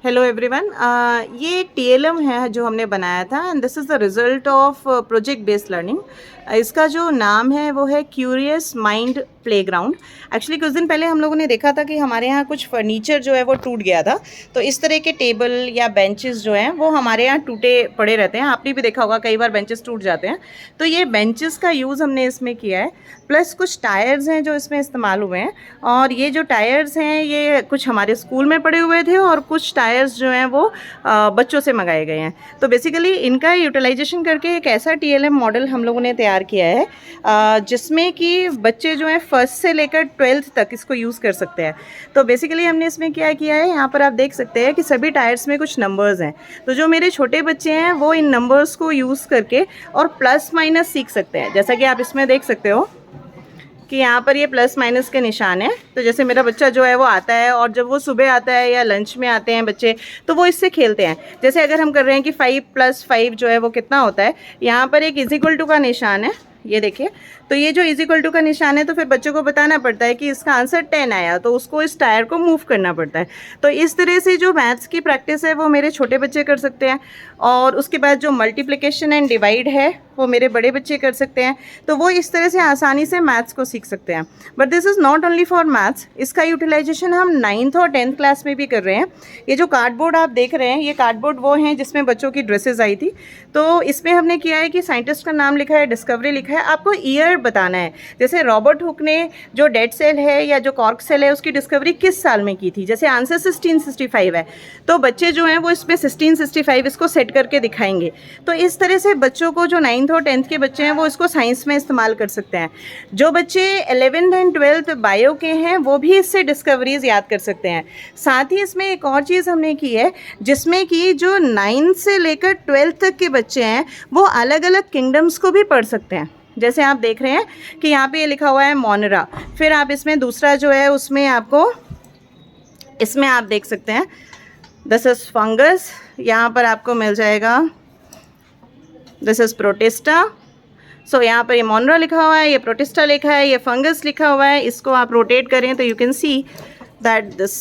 Hello everyone, ये एक TLM है जो हमने बनाया था and this is the result of project based learning. इसका जो नाम है वो है क्यूरियस माइंड प्लेग्राउंड। एक्चुअली कुछ दिन पहले हम लोगों ने देखा था कि हमारे यहाँ कुछ फर्नीचर जो है वो टूट गया था, तो इस तरह के टेबल या बेंचेस जो हैं वो हमारे यहाँ टूटे पड़े रहते हैं। आपने भी देखा होगा कई बार बेंचेस टूट जाते हैं, तो ये बेंचेस का यूज़ हमने इसमें किया है। प्लस कुछ टायर्स हैं जो इसमें इस्तेमाल हुए हैं, और ये जो टायर्स हैं ये कुछ हमारे स्कूल में पड़े हुए थे और कुछ टायर्स जो हैं वो बच्चों से मंगाए गए हैं। तो बेसिकली इनका यूटिलाइजेशन करके एक ऐसा टीएलएम मॉडल हम लोगों ने तैयार किया है जिसमें कि बच्चे जो हैं फर्स्ट से लेकर 12th तक इसको यूज़ कर सकते हैं। तो बेसिकली हमने इसमें क्या किया है, यहाँ पर आप देख सकते हैं कि सभी टायर्स में कुछ नंबर्स हैं। तो जो मेरे छोटे बच्चे हैं वो इन नंबर्स को यूज़ करके और प्लस माइनस सीख सकते हैं। जैसा कि आप इसमें देख सकते हो कि यहाँ पर ये प्लस माइनस के निशान है। तो जैसे मेरा बच्चा जो है वो आता है और जब वो सुबह आता है या लंच में आते हैं बच्चे, तो वो इससे खेलते हैं। जैसे अगर हम कर रहे हैं कि 5 + 5 जो है वो कितना होता है, यहाँ पर एक = का निशान है, ये देखिए। तो ये जो = का निशान है, तो फिर बच्चों को बताना पड़ता है कि इसका आंसर 10 आया, तो उसको इस टायर को मूव करना पड़ता है। तो इस तरह से जो मैथ्स की प्रैक्टिस है वो मेरे छोटे बच्चे कर सकते हैं, और उसके बाद जो मल्टीप्लिकेशन एंड डिवाइड है वो मेरे बड़े बच्चे कर सकते हैं। तो वो इस तरह से आसानी से मैथ्स को सीख सकते हैं। But this is not only for maths, इसका यूटिलाइजेशन हम 9th और 10th क्लास में भी कर रहे हैं। ये जो कार्डबोर्ड आप देख रहे हैं, ये कार्डबोर्ड वो हैं जिसमें बच्चों की ड्रेसेस आई थी। तो इसमें हमने किया है कि साइंटिस्ट का नाम लिखा है, डिस्कवरी लिखा है, आपको ईयर बताना है। जैसे रॉबर्ट हुक ने जो डेड सेल है या जो कॉर्क सेल है उसकी डिस्कवरी किस साल में की थी। जैसे आंसर 1665 है, तो बच्चे जो हैं वो इसमें 1665 इसको सेट करके दिखाएंगे। तो इस तरह से बच्चों को जो 9th और 10th के बच्चे हैं वो इसको साइंस में इस्तेमाल कर सकते हैं। जो बच्चे 11th एंड 12th बायो के हैं वो भी इससे डिस्कवरीज याद कर सकते हैं। साथ ही इसमें एक और चीज़ हमने की है जिसमें कि जो 9th से लेकर 12th तक के बच्चे हैं वो अलग अलग किंगडम्स को भी पढ़ सकते हैं। जैसे आप देख रहे हैं कि यहाँ पे ये लिखा हुआ है मोनरा। फिर आप इसमें दूसरा जो है उसमें आपको, इसमें आप देख सकते हैं दिस इज़ फंगस, यहाँ पर आपको मिल जाएगा दिस इज़ प्रोटिस्टा। सो यहाँ पर ये मोनरा लिखा हुआ है, ये प्रोटिस्टा लिखा है, ये फंगस लिखा हुआ है। इसको आप रोटेट करें तो you can see that this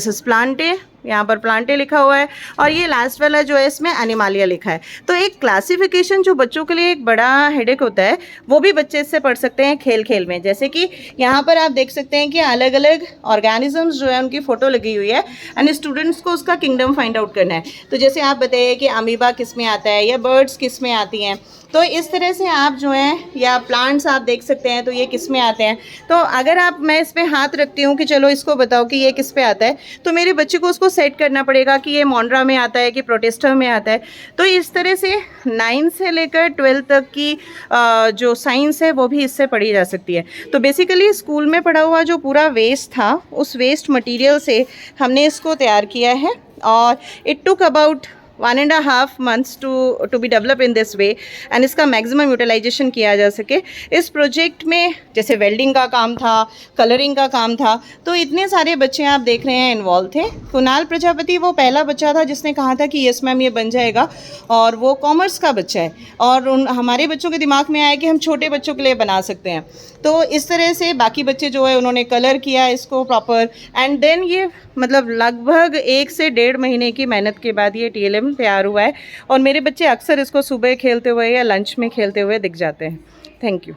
is Plantae, यहाँ पर प्लांटे लिखा हुआ है, और ये लास्ट वाला जो है इसमें एनिमालिया लिखा है। तो एक क्लासिफिकेशन जो बच्चों के लिए एक बड़ा हेडेक होता है वो भी बच्चे इससे पढ़ सकते हैं खेल खेल में। जैसे कि यहाँ पर आप देख सकते हैं कि अलग अलग ऑर्गेनिजम्स जो है उनकी फ़ोटो लगी हुई है एंड स्टूडेंट्स को उसका किंगडम फाइंड आउट करना है। तो जैसे आप बताइए कि अमीबा किस में आता है या बर्ड्स किस में आती हैं। तो इस तरह से आप जो हैं, या प्लांट्स आप देख सकते हैं तो ये किस में आते हैं। तो अगर मैं इस पर हाथ रखती हूँ कि चलो इसको बताओ कि ये किस पे आता है, तो मेरे बच्चे को उसको सेट करना पड़ेगा कि ये मोनरा में आता है कि प्रोटिस्टा में आता है। तो इस तरह से 9 से लेकर 12 तक की जो साइंस है वो भी इससे पढ़ी जा सकती है। तो बेसिकली स्कूल में पढ़ा हुआ जो पूरा वेस्ट था, उस वेस्ट मटीरियल से हमने इसको तैयार किया है, और it took about 1.5 months to be developed in this way, and इसका मैक्सिमम यूटिलाइजेशन किया जा सके। इस प्रोजेक्ट में जैसे वेल्डिंग का काम था, कलरिंग का काम था, तो इतने सारे बच्चे आप देख रहे हैं इन्वॉल्व थे। कुणाल प्रजापति वो पहला बच्चा था जिसने कहा था कि यस मैम ये बन जाएगा, और वो कॉमर्स का बच्चा है, और हमारे बच्चों के दिमाग में आया कि हम छोटे बच्चों के लिए बना सकते हैं। तो इस तरह से बाकी बच्चे जो है उन्होंने कलर किया इसको प्रॉपर, एंड देन ये मतलब लगभग 1 से 1.5 महीने की मेहनत के बाद ये टीएलएम तैयार हुआ है। और मेरे बच्चे अक्सर इसको सुबह खेलते हुए या लंच में खेलते हुए दिख जाते हैं। Thank you.